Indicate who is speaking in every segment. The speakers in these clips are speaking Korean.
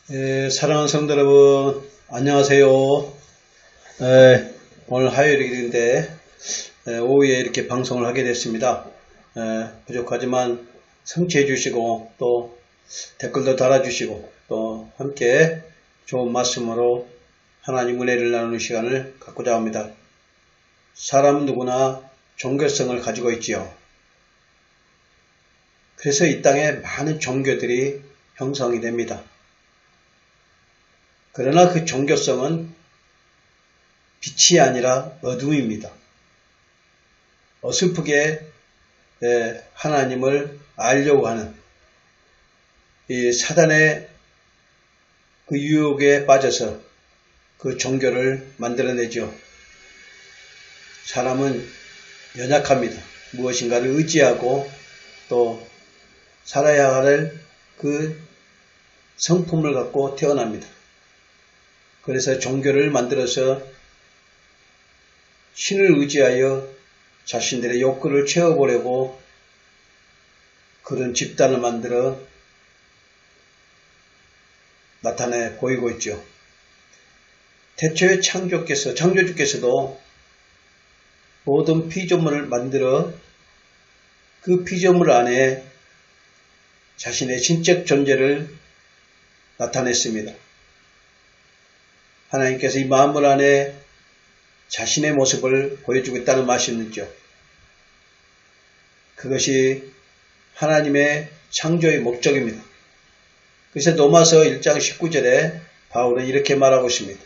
Speaker 1: 사랑하는 성도 여러분, 안녕하세요. 오늘 화요일인데 오후에 이렇게 방송을 하게 됐습니다. 부족하지만 성취해 주시고 또 댓글도 달아주시고 또 함께 좋은 말씀으로 하나님 은혜를 나누는 시간을 갖고자 합니다. 사람은 누구나 종교성을 가지고 있지요. 그래서 이 땅에 많은 종교들이 형성이 됩니다. 그러나 그 종교성은 빛이 아니라 어둠입니다. 어설프게 하나님을 알려고 하는 이 사단의 그 유혹에 빠져서 그 종교를 만들어내죠. 사람은 연약합니다. 무엇인가를 의지하고 또 살아야 할 그 성품을 갖고 태어납니다. 그래서 종교를 만들어서 신을 의지하여 자신들의 욕구를 채워보려고 그런 집단을 만들어 나타내 보이고 있죠. 태초에 창조주께서도 모든 피조물을 만들어 그 피조물 안에 자신의 신적 존재를 나타냈습니다. 하나님께서 이 만물 안에 자신의 모습을 보여주고 있다는 말씀이죠. 그것이 하나님의 창조의 목적입니다. 그래서 로마서 1장 19절에 바울은 이렇게 말하고 있습니다.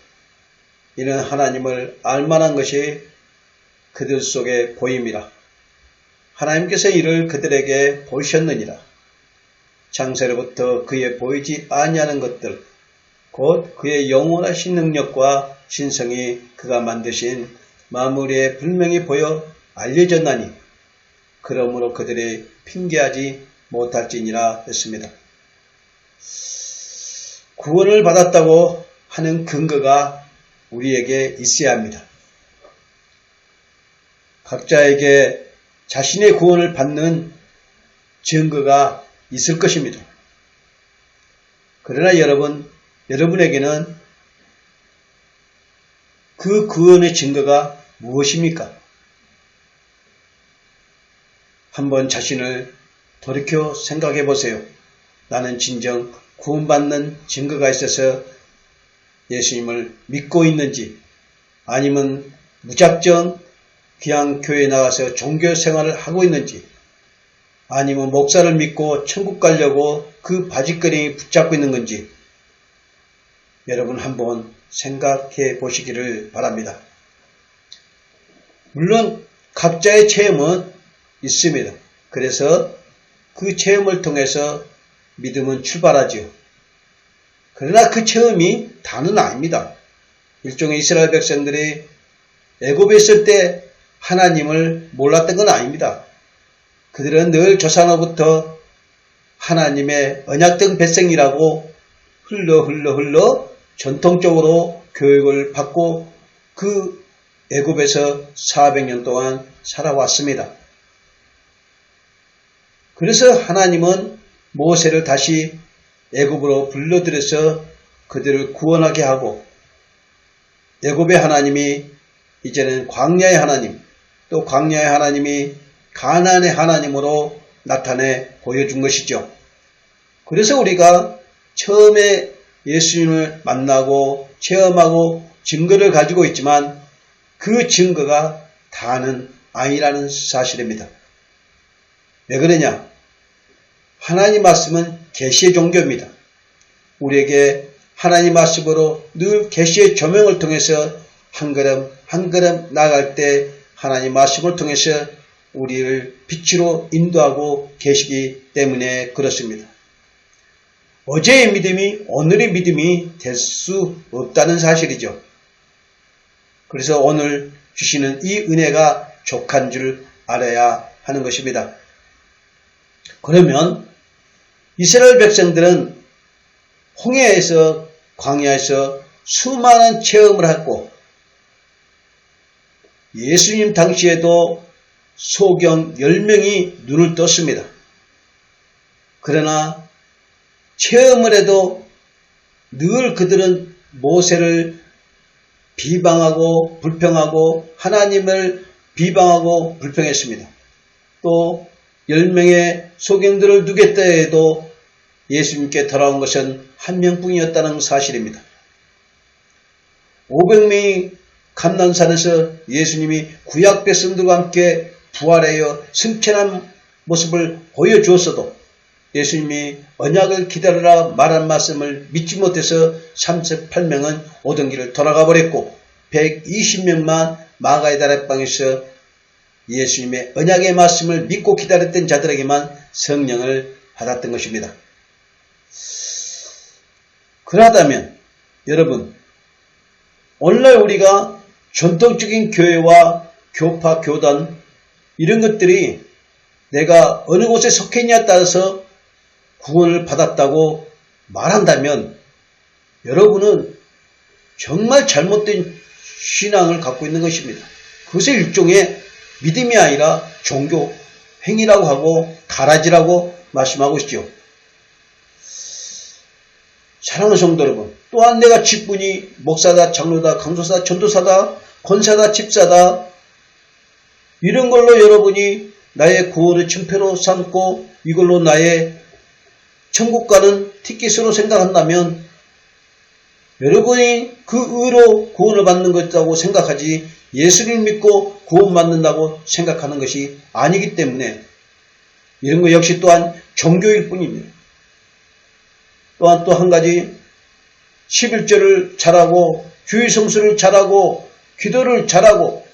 Speaker 1: 이는 하나님을 알만한 것이 그들 속에 보임이라. 하나님께서 이를 그들에게 보이셨느니라. 창세로부터 그의 보이지 아니하는 것들 곧 그의 영원하신 능력과 신성이 그가 만드신 만물에 분명히 보여 알려졌나니 그러므로 그들이 핑계하지 못할지니라 했습니다. 구원을 받았다고 하는 근거가 우리에게 있어야 합니다. 각자에게 자신의 구원을 받는 증거가 있을 것입니다. 그러나 여러분에게는 그 구원의 증거가 무엇입니까? 한번 자신을 돌이켜 생각해 보세요. 나는 진정 구원받는 증거가 있어서 예수님을 믿고 있는지 아니면 무작정 그냥 교회에 나가서 종교 생활을 하고 있는지 아니면 목사를 믿고 천국 가려고 그 바짓거리 붙잡고 있는 건지 여러분 한번 생각해 보시기를 바랍니다. 물론 각자의 체험은 있습니다. 그래서 그 체험을 통해서 믿음은 출발하지요. 그러나 그 체험이 다는 아닙니다. 일종의 이스라엘 백성들이 애굽에 있을 때 하나님을 몰랐던 건 아닙니다. 그들은 늘 조상으로부터 하나님의 언약된 백성이라고 흘러 전통적으로 교육을 받고 그 애굽에서 400년 동안 살아왔습니다. 그래서 하나님은 모세를 다시 애굽으로 불러들여서 그들을 구원하게 하고 애굽의 하나님이 이제는 광야의 하나님 또 광야의 하나님이 가나안의 하나님으로 나타내 보여준 것이죠. 그래서 우리가 처음에 예수님을 만나고 체험하고 증거를 가지고 있지만 그 증거가 다는 아니라는 사실입니다. 왜 그러냐? 하나님 말씀은 계시의 종교입니다. 우리에게 하나님 말씀으로 늘 계시의 조명을 통해서 한 걸음 한 걸음 나아갈 때 하나님 말씀을 통해서 우리를 빛으로 인도하고 계시기 때문에 그렇습니다. 어제의 믿음이 오늘의 믿음이 될 수 없다는 사실이죠. 그래서 오늘 주시는 이 은혜가 족한 줄 알아야 하는 것입니다. 그러면 이스라엘 백성들은 홍해에서 광야에서 수많은 체험을 했고 예수님 당시에도 소경 10명이 눈을 떴습니다. 그러나 체험을 해도 늘 그들은 모세를 비방하고 불평하고 하나님을 비방하고 불평했습니다. 또 10명의 소경들을 누겠다 해도 예수님께 돌아온 것은 한 명뿐이었다는 사실입니다. 500명이 감난산에서 예수님이 구약 백성들과 함께 부활하여 승천한 모습을 보여주었어도 예수님이 언약을 기다리라 말한 말씀을 믿지 못해서 38명은 오던 길을 돌아가 버렸고 120명만 마가의 다락방에서 예수님의 언약의 말씀을 믿고 기다렸던 자들에게만 성령을 받았던 것입니다. 그러하다면 여러분, 오늘날 우리가 전통적인 교회와 교파, 교단 이런 것들이 내가 어느 곳에 속해 있냐에 따라서 구원을 받았다고 말한다면 여러분은 정말 잘못된 신앙을 갖고 있는 것입니다. 그것이 일종의 믿음이 아니라 종교 행위라고 하고 가라지라고 말씀하고 있죠. 사랑하는 성도 여러분, 또한 내가 직분이 목사다, 장로다, 강도사다, 전도사다, 권사다, 집사다 이런 걸로 여러분이 나의 구원의 층표로 삼고 이걸로 나의 천국 가는 티켓으로 생각한다면 여러분이 그 의로 구원을 받는 것이라고 생각하지 예수를 믿고 구원받는다고 생각하는 것이 아니기 때문에 이런 것 역시 또한 종교일 뿐입니다. 또한 또 한 가지 11절을 잘하고 주의 성수를 잘하고 기도를 잘하고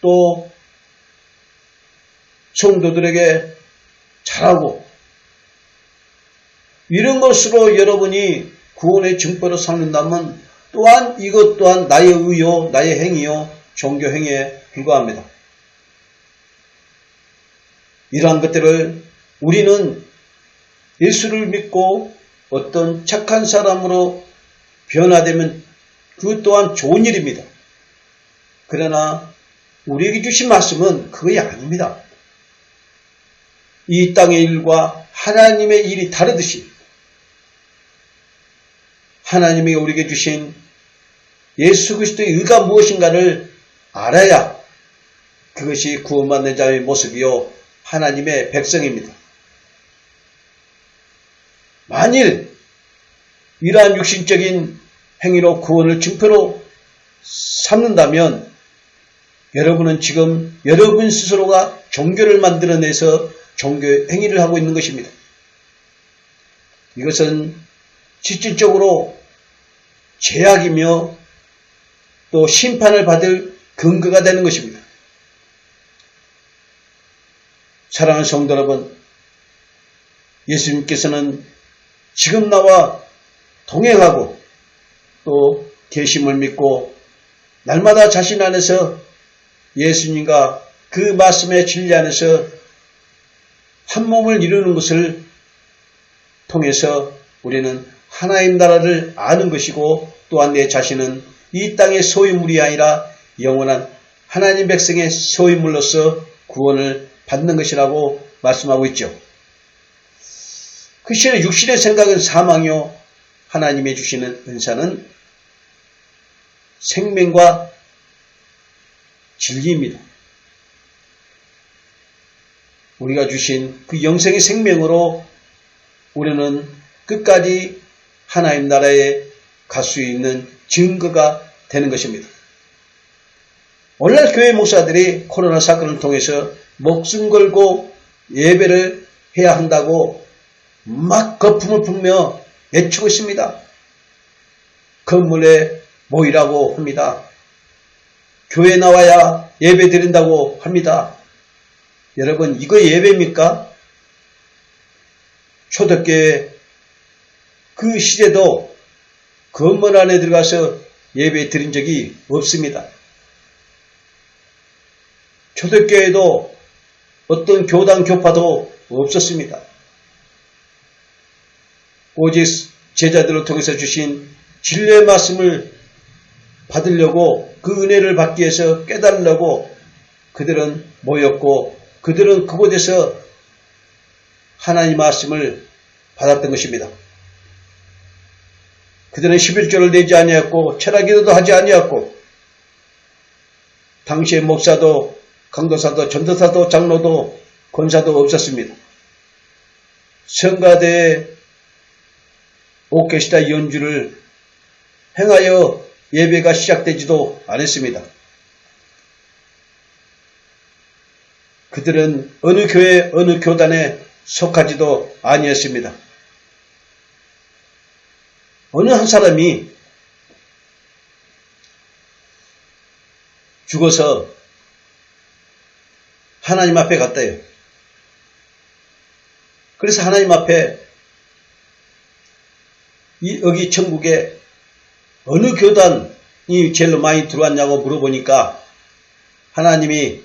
Speaker 1: 또 성도들에게 잘하고 이런 것으로 여러분이 구원의 증거로 삼는다면 또한 이것 또한 나의 의요, 나의 행위요, 종교 행위에 불과합니다. 이러한 것들을 우리는 예수를 믿고 어떤 착한 사람으로 변화되면 그 또한 좋은 일입니다. 그러나 우리에게 주신 말씀은 그것이 아닙니다. 이 땅의 일과 하나님의 일이 다르듯이 하나님이 우리에게 주신 예수 그리스도의 의가 무엇인가를 알아야 그것이 구원받는 자의 모습이요 하나님의 백성입니다. 만일 이러한 육신적인 행위로 구원을 증표로 삼는다면 여러분은 지금 여러분 스스로가 종교를 만들어내서 종교 행위를 하고 있는 것입니다. 이것은 실질적으로 죄악이며 또 심판을 받을 근거가 되는 것입니다. 사랑하는 성도 여러분, 예수님께서는 지금 나와 동행하고 또 계심을 믿고 날마다 자신 안에서 예수님과 그 말씀의 진리 안에서 한 몸을 이루는 것을 통해서 우리는 하나님 나라를 아는 것이고 또한 내 자신은 이 땅의 소유물이 아니라 영원한 하나님 백성의 소유물로서 구원을 받는 것이라고 말씀하고 있죠. 그 시절에 육신의 생각은 사망이요 하나님의 주시는 은사는 생명과 진리입니다. 우리가 주신 그 영생의 생명으로 우리는 끝까지 하나님 나라에 갈 수 있는 증거가 되는 것입니다. 오늘날 교회 목사들이 코로나 사건을 통해서 목숨 걸고 예배를 해야 한다고 막 거품을 풀며 외치고 있습니다. 건물에 모이라고 합니다. 교회 나와야 예배 드린다고 합니다. 여러분, 이거 예배입니까? 초대교회 그 시대도 건물 안에 들어가서 예배 드린 적이 없습니다. 초대교회도 어떤 교단 교파도 없었습니다. 오직 제자들을 통해서 주신 진리의 말씀을 받으려고 그 은혜를 받기 위해서 깨달으려고 그들은 모였고 그들은 그곳에서 하나님 말씀을 받았던 것입니다. 그들은 11조를 내지 아니하였고 철학기도도 하지 아니하였고 당시의 목사도 강도사도 전도사도 장로도 권사도 없었습니다. 성가대에 오케스트라 연주를 행하여 예배가 시작되지도 않았습니다. 그들은 어느 교회 어느 교단에 속하지도 아니었습니다. 어느 한 사람이 죽어서 하나님 앞에 갔대요. 그래서 하나님 앞에 여기 천국에 어느 교단이 제일로 많이 들어왔냐고 물어보니까 하나님이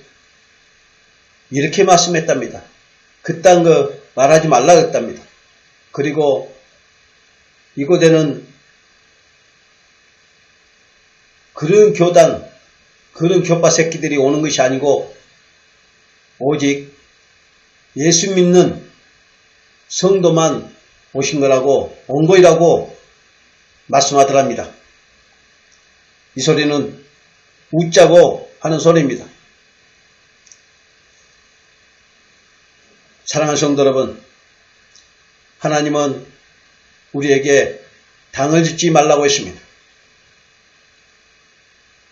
Speaker 1: 이렇게 말씀했답니다. 그딴 거 말하지 말라 그랬답니다. 그리고 이곳에는 그런 교단, 그런 교파 새끼들이 오는 것이 아니고 오직 예수 믿는 성도만 오신 거라고, 온 거이라고 말씀하더랍니다. 이 소리는 웃자고 하는 소리입니다. 사랑하는 성도 여러분, 하나님은 우리에게 당을 짓지 말라고 했습니다.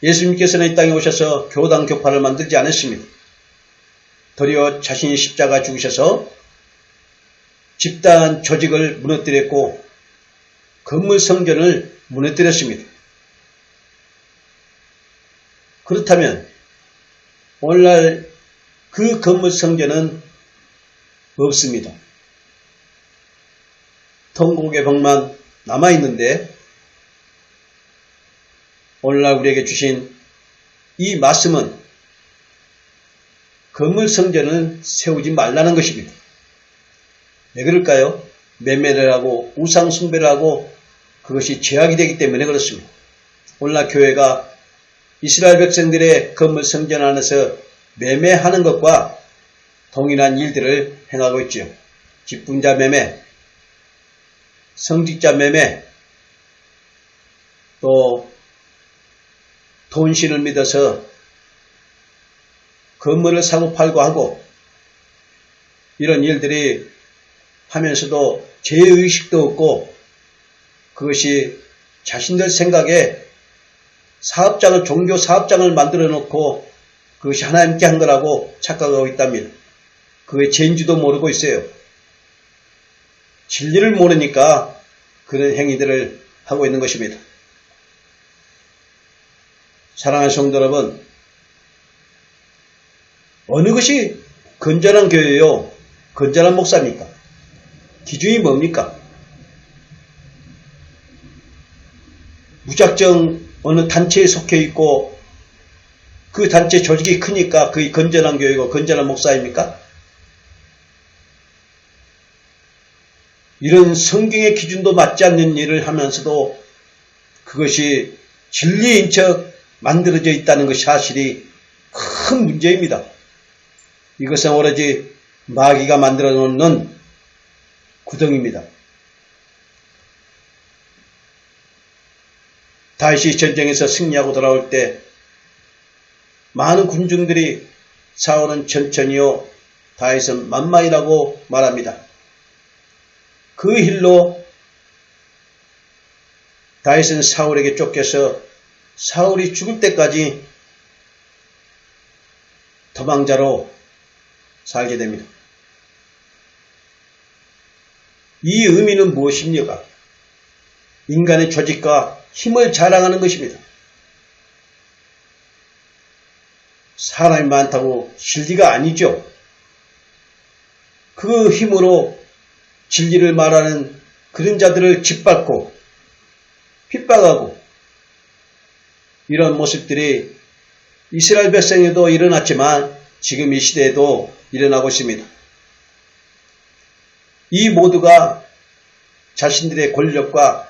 Speaker 1: 예수님께서는 이 땅에 오셔서 교단 교파를 만들지 않았습니다. 도리어 자신이 십자가 죽으셔서 집단 조직을 무너뜨렸고 건물 성전을 무너뜨렸습니다. 그렇다면 오늘날 그 건물 성전은 없습니다. 통곡의 벽만 남아있는데 오늘날 우리에게 주신 이 말씀은 건물 성전을 세우지 말라는 것입니다. 왜 그럴까요? 매매를 하고 우상 숭배를 하고 그것이 죄악이 되기 때문에 그렇습니다. 오늘날 교회가 이스라엘 백성들의 건물 성전 안에서 매매하는 것과 동일한 일들을 행하고 있죠. 직분자 매매, 성직자 매매, 또 돈신을 믿어서 건물을 사고 팔고 하고 이런 일들이 하면서도 죄의식도 없고 그것이 자신들 생각에 사업장을, 종교 사업장을 만들어 놓고 그것이 하나님께 한 거라고 착각하고 있답니다. 그게 죄인지도 모르고 있어요. 진리를 모르니까 그런 행위들을 하고 있는 것입니다. 사랑하는 성도 여러분, 어느 것이 건전한 교회요? 건전한 목사입니까? 기준이 뭡니까? 무작정 어느 단체에 속해 있고 그 단체 조직이 크니까 그게 건전한 교회고 건전한 목사입니까? 이런 성경의 기준도 맞지 않는 일을 하면서도 그것이 진리인 척 만들어져 있다는 것이 사실이 큰 문제입니다. 이것은 오로지 마귀가 만들어 놓는 구덩입니다. 다윗이 전쟁에서 승리하고 돌아올 때 많은 군중들이 사울은 천천히요, 다윗은 만만이라고 말합니다. 그 일로 다윗은 사울에게 쫓겨서 사울이 죽을 때까지 도망자로 살게 됩니다. 이 의미는 무엇입니까? 인간의 조직과 힘을 자랑하는 것입니다. 사람이 많다고 진리가 아니죠. 그 힘으로 진리를 말하는 그런 자들을 짓밟고 핍박하고 이런 모습들이 이스라엘 백성에도 일어났지만 지금 이 시대에도 일어나고 있습니다. 이 모두가 자신들의 권력과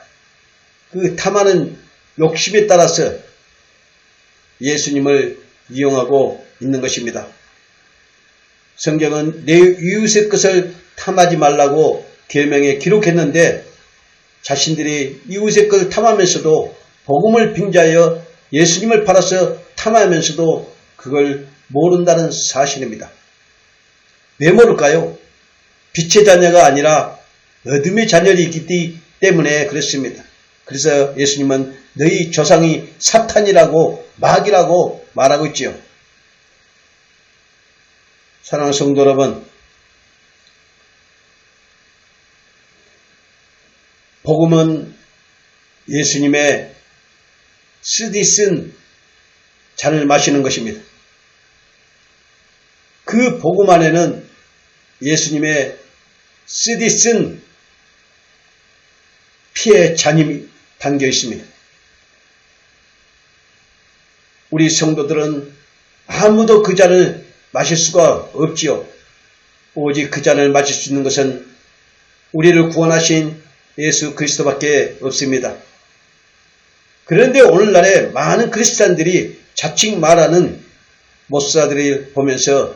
Speaker 1: 그 탐하는 욕심에 따라서 예수님을 이용하고 있는 것입니다. 성경은 내 이웃의 것을 탐하지 말라고 계명에 기록했는데 자신들이 이웃의 것을 탐하면서도 복음을 빙자하여 예수님을 팔아서 탐하면서도 그걸 모른다는 사실입니다. 왜 모를까요? 빛의 자녀가 아니라 어둠의 자녀이기 때문에 그렇습니다. 그래서 예수님은 너희 조상이 사탄이라고 마귀라고 말하고 있지요. 사랑하는 성도 여러분, 복음은 예수님의 쓰디쓴 잔을 마시는 것입니다. 그 복음 안에는 예수님의 쓰디쓴 피의 잔이 담겨 있습니다. 우리 성도들은 아무도 그 잔을 마실 수가 없지요. 오직 그 잔을 마실 수 있는 것은 우리를 구원하신 예수 그리스도밖에 없습니다. 그런데 오늘날에 많은 크리스찬들이 자칭 말하는 목사들을 보면서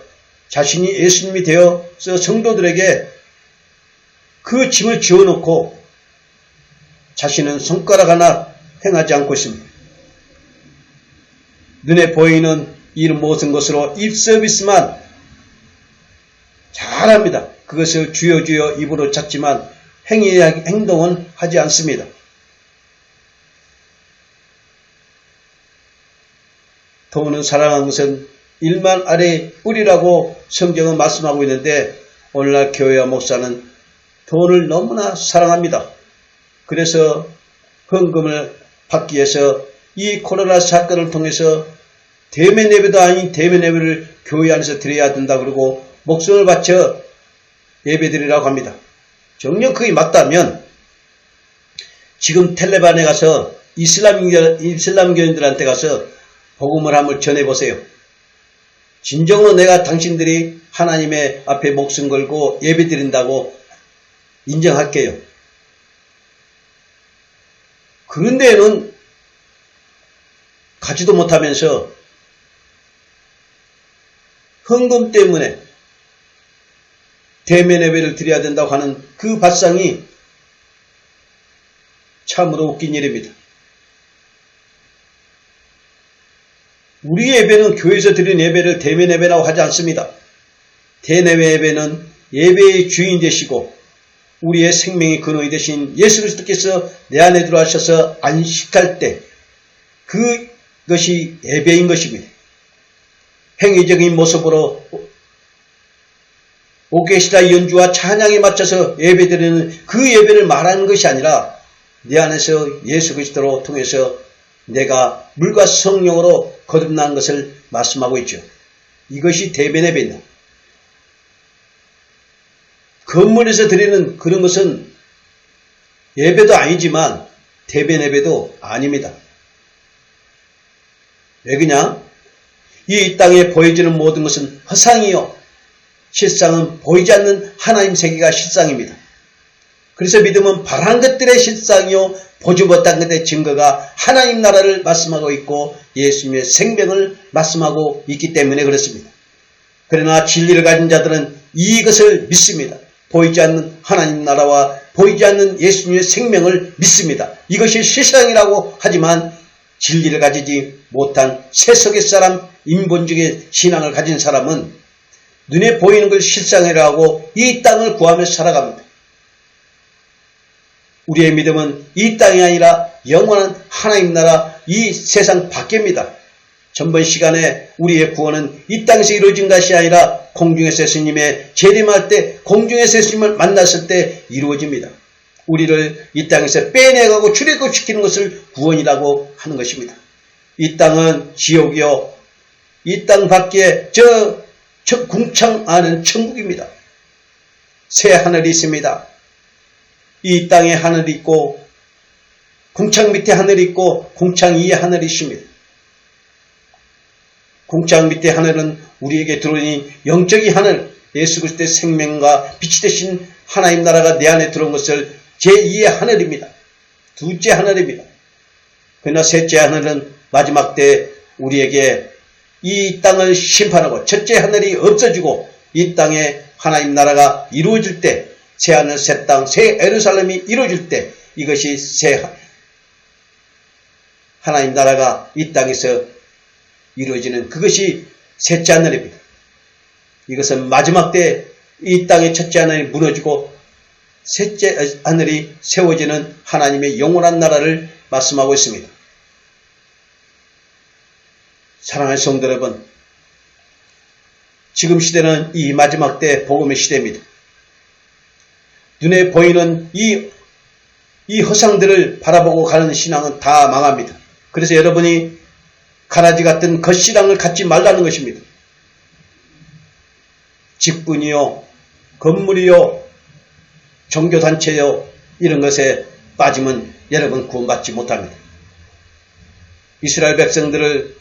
Speaker 1: 자신이 예수님이 되어서 성도들에게 그 짐을 지어놓고 자신은 손가락 하나 행하지 않고 있습니다. 눈에 보이는 이 모든 것으로 입 서비스만 잘합니다. 그것을 주여 주여 입으로 찾지만 행동은 하지 않습니다. 돈은 사랑하는 것은 일만 아래 뿌리라고 성경은 말씀하고 있는데 오늘날 교회와 목사는 돈을 너무나 사랑합니다. 그래서 헌금을 받기 위해서 이 코로나 사건을 통해서 대면 예배도 아닌 대면 예배를 교회 안에서 드려야 된다 그러고 목숨을 바쳐 예배 드리라고 합니다. 정녕 그게 맞다면 지금 텔레반에 가서 이슬람교인들한테 가서 복음을 한번 전해보세요. 진정으로 내가 당신들이 하나님의 앞에 목숨 걸고 예배 드린다고 인정할게요. 그런 데에는 가지도 못하면서 헌금 때문에 대면 예배를 드려야 된다고 하는 그 발상이 참으로 웃긴 일입니다. 우리 예배는 교회에서 드리는 예배를 대면 예배라고 하지 않습니다. 대면 예배는 예배의 주인 되시고 우리의 생명의 근원이 되신 예수 그리스도께서 내 안에 들어와셔서 안식할 때 그것이 예배인 것입니다. 행위적인 모습으로 오케스트라 연주와 찬양에 맞춰서 예배드리는 그 예배를 말하는 것이 아니라 내 안에서 예수 그리스도로 통해서 내가 물과 성령으로 거듭난 것을 말씀하고 있죠. 이것이 대면 예배입니다. 건물에서 드리는 그런 것은 예배도 아니지만 대면 예배도 아닙니다. 왜 그냥 이 땅에 보여지는 모든 것은 허상이요 실상은 보이지 않는 하나님 세계가 실상입니다. 그래서 믿음은 바란 것들의 실상이요 보지 못한 것의 증거가 하나님 나라를 말씀하고 있고 예수님의 생명을 말씀하고 있기 때문에 그렇습니다. 그러나 진리를 가진 자들은 이것을 믿습니다. 보이지 않는 하나님 나라와 보이지 않는 예수님의 생명을 믿습니다. 이것이 실상이라고 하지만 진리를 가지지 못한 세속의 사람, 인본주의 신앙을 가진 사람은 눈에 보이는 걸 실상이라고 하고 이 땅을 구하며 살아갑니다. 우리의 믿음은 이 땅이 아니라 영원한 하나님 나라 이 세상 밖입니다. 전번 시간에 우리의 구원은 이 땅에서 이루어진 것이 아니라 공중에서 예수님의 재림할 때 공중에서 예수님을 만났을 때 이루어집니다. 우리를 이 땅에서 빼내가고 출애굽시키는 것을 구원이라고 하는 것입니다. 이 땅은 지옥이요 이 땅 밖에 저 궁창 안은 천국입니다. 새 하늘이 있습니다. 이 땅에 하늘이 있고 궁창 밑에 하늘이 있고 궁창 위에 하늘이 있습니다. 궁창 밑에 하늘은 우리에게 들어오니 영적인 하늘, 예수 그리스도의 생명과 빛이 되신 하나님 나라가 내 안에 들어온 것을 제2의 하늘입니다. 둘째 하늘입니다. 그러나 셋째 하늘은 마지막 때 우리에게 이 땅을 심판하고 첫째 하늘이 없어지고 이 땅에 하나님 나라가 이루어질 때 새 하늘 새 땅 새 예루살렘이 이루어질 때 이것이 새 하나님 나라가 이 땅에서 이루어지는 그것이 셋째 하늘입니다. 이것은 마지막 때 이 땅의 첫째 하늘이 무너지고 셋째 하늘이 세워지는 하나님의 영원한 나라를 말씀하고 있습니다. 사랑하는 성도 여러분, 지금 시대는 이 마지막 때 복음의 시대입니다. 눈에 보이는 이 허상들을 바라보고 가는 신앙은 다 망합니다. 그래서 여러분이 가라지 같은 겉신앙을 갖지 말라는 것입니다. 직분이요, 건물이요, 종교단체요, 이런 것에 빠지면 여러분 구원받지 못합니다. 이스라엘 백성들을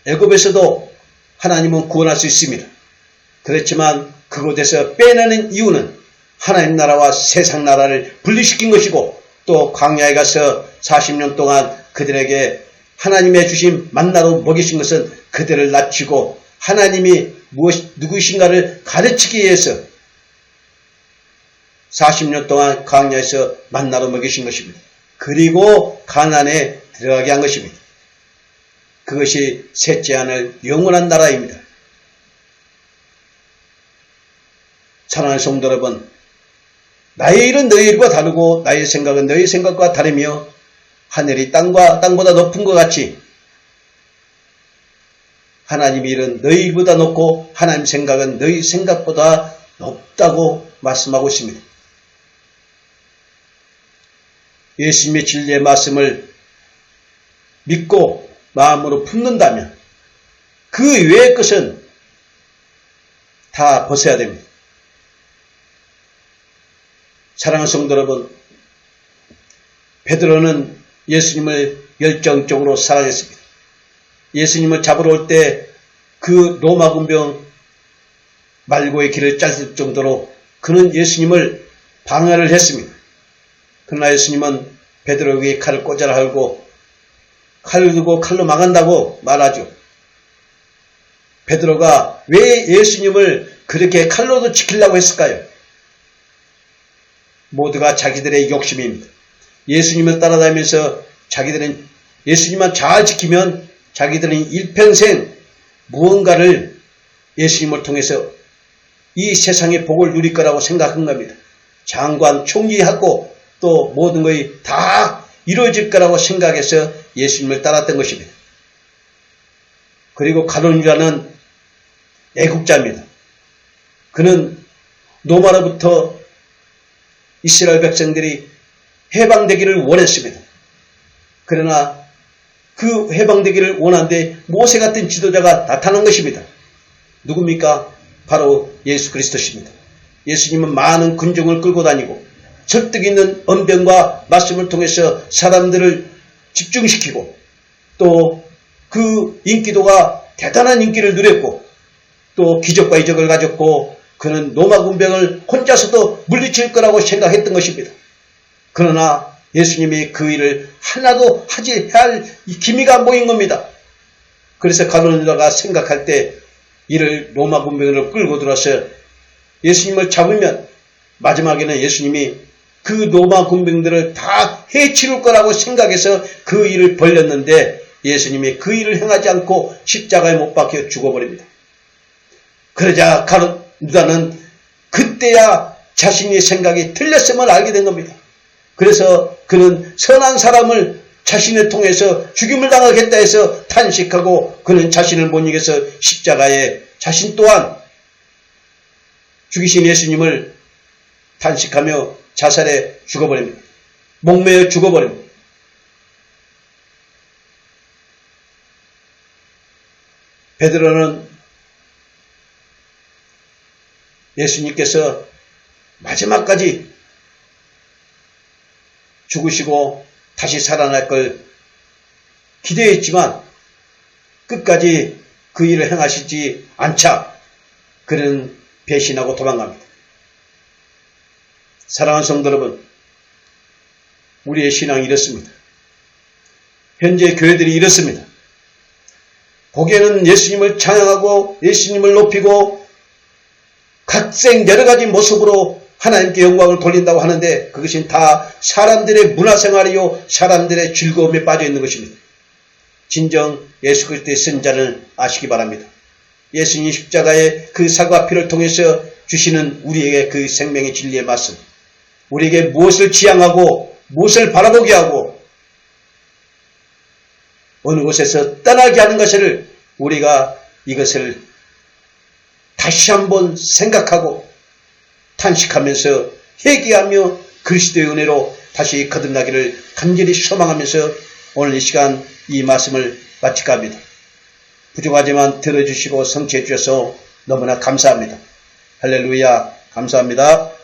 Speaker 1: 애굽에서도 하나님은 구원할 수 있습니다. 그렇지만 그곳에서 빼내는 이유는 하나님 나라와 세상 나라를 분리시킨 것이고, 또 광야에 가서 40년 동안 그들에게 하나님의 주신 만나로 먹이신 것은 그들을 낮추고 하나님이 누구이신가를 가르치기 위해서 40년 동안 광야에서 만나로 먹이신 것입니다. 그리고 가나안에 들어가게 한 것입니다. 그것이 셋째 하늘 영원한 나라입니다. 사랑하는 성도 여러분, 나의 일은 너희 일과 다르고 나의 생각은 너희 생각과 다르며 하늘이 땅보다 높은 것 같이 하나님의 일은 너희 일보다 높고 하나님 생각은 너희 생각보다 높다고 말씀하고 있습니다. 예수님의 진리의 말씀을 믿고 마음으로 품는다면 그 외의 것은 다 벗어야 됩니다. 사랑하는 성도 여러분, 베드로는 예수님을 열정적으로 사랑했습니다. 예수님을 잡으러 올 때 그 로마 군병 말고의 길을 짤 정도로 그는 예수님을 방해를 했습니다. 그러나 예수님은 베드로에게 칼을 꽂아라 하고 칼을 들고 칼로 망한다고 말하죠. 베드로가 왜 예수님을 그렇게 칼로도 지키려고 했을까요? 모두가 자기들의 욕심입니다. 예수님을 따라다니면서 자기들은 예수님만 잘 지키면 자기들은 일평생 무언가를 예수님을 통해서 이 세상의 복을 누릴 거라고 생각한 겁니다. 장관, 총리하고 또 모든 것이 다 이루어질 거라고 생각해서 예수님을 따랐던 것입니다. 그리고 가룟 유다는 애국자입니다. 그는 로마로부터 이스라엘 백성들이 해방되기를 원했습니다. 그러나 그 해방되기를 원하는데 모세 같은 지도자가 나타난 것입니다. 누굽니까? 바로 예수 그리스도십니다. 예수님은 많은 군중을 끌고 다니고 설득 있는 언변과 말씀을 통해서 사람들을 집중시키고 또 그 인기도가 대단한 인기를 누렸고 또 기적과 이적을 가졌고 그는 로마 군병을 혼자서도 물리칠 거라고 생각했던 것입니다. 그러나 예수님이 그 일을 하나도 하지 할 기미가 안 보인 겁니다. 그래서 가룟 유다가 생각할 때 이를 로마 군병으로 끌고 들어와서 예수님을 잡으면 마지막에는 예수님이 그 로마 군병들을 다 해치울 거라고 생각해서 그 일을 벌였는데 예수님이 그 일을 행하지 않고 십자가에 못 박혀 죽어버립니다. 그러자 가룟 유다는 그때야 자신의 생각이 틀렸음을 알게 된 겁니다. 그래서 그는 선한 사람을 자신을 통해서 죽임을 당하겠다 해서 탄식하고 그는 자신을 못 이겨서 십자가에 자신 또한 죽이신 예수님을 탄식하며 자살해 죽어버립니다. 목매어 죽어버립니다. 베드로는 예수님께서 마지막까지 죽으시고 다시 살아날 걸 기대했지만 끝까지 그 일을 행하시지 않자 그는 배신하고 도망갑니다. 사랑하는 성도 여러분, 우리의 신앙이 이렇습니다. 현재 교회들이 이렇습니다. 보기에는 예수님을 찬양하고 예수님을 높이고 각색 여러가지 모습으로 하나님께 영광을 돌린다고 하는데 그것은 다 사람들의 문화생활이요 사람들의 즐거움에 빠져 있는 것입니다. 진정 예수 그리스도의 선자를 아시기 바랍니다. 예수님 십자가의 그 살과 피를 통해서 주시는 우리에게 그 생명의 진리의 말씀, 우리에게 무엇을 지향하고 무엇을 바라보게 하고 어느 곳에서 떠나게 하는 것을 우리가 이것을 다시 한번 생각하고 탄식하면서 회개하며 그리스도의 은혜로 다시 거듭나기를 간절히 소망하면서 오늘 이 시간 이 말씀을 마칠까 합니다. 부족하지만 들어주시고 성취해 주셔서 너무나 감사합니다. 할렐루야, 감사합니다.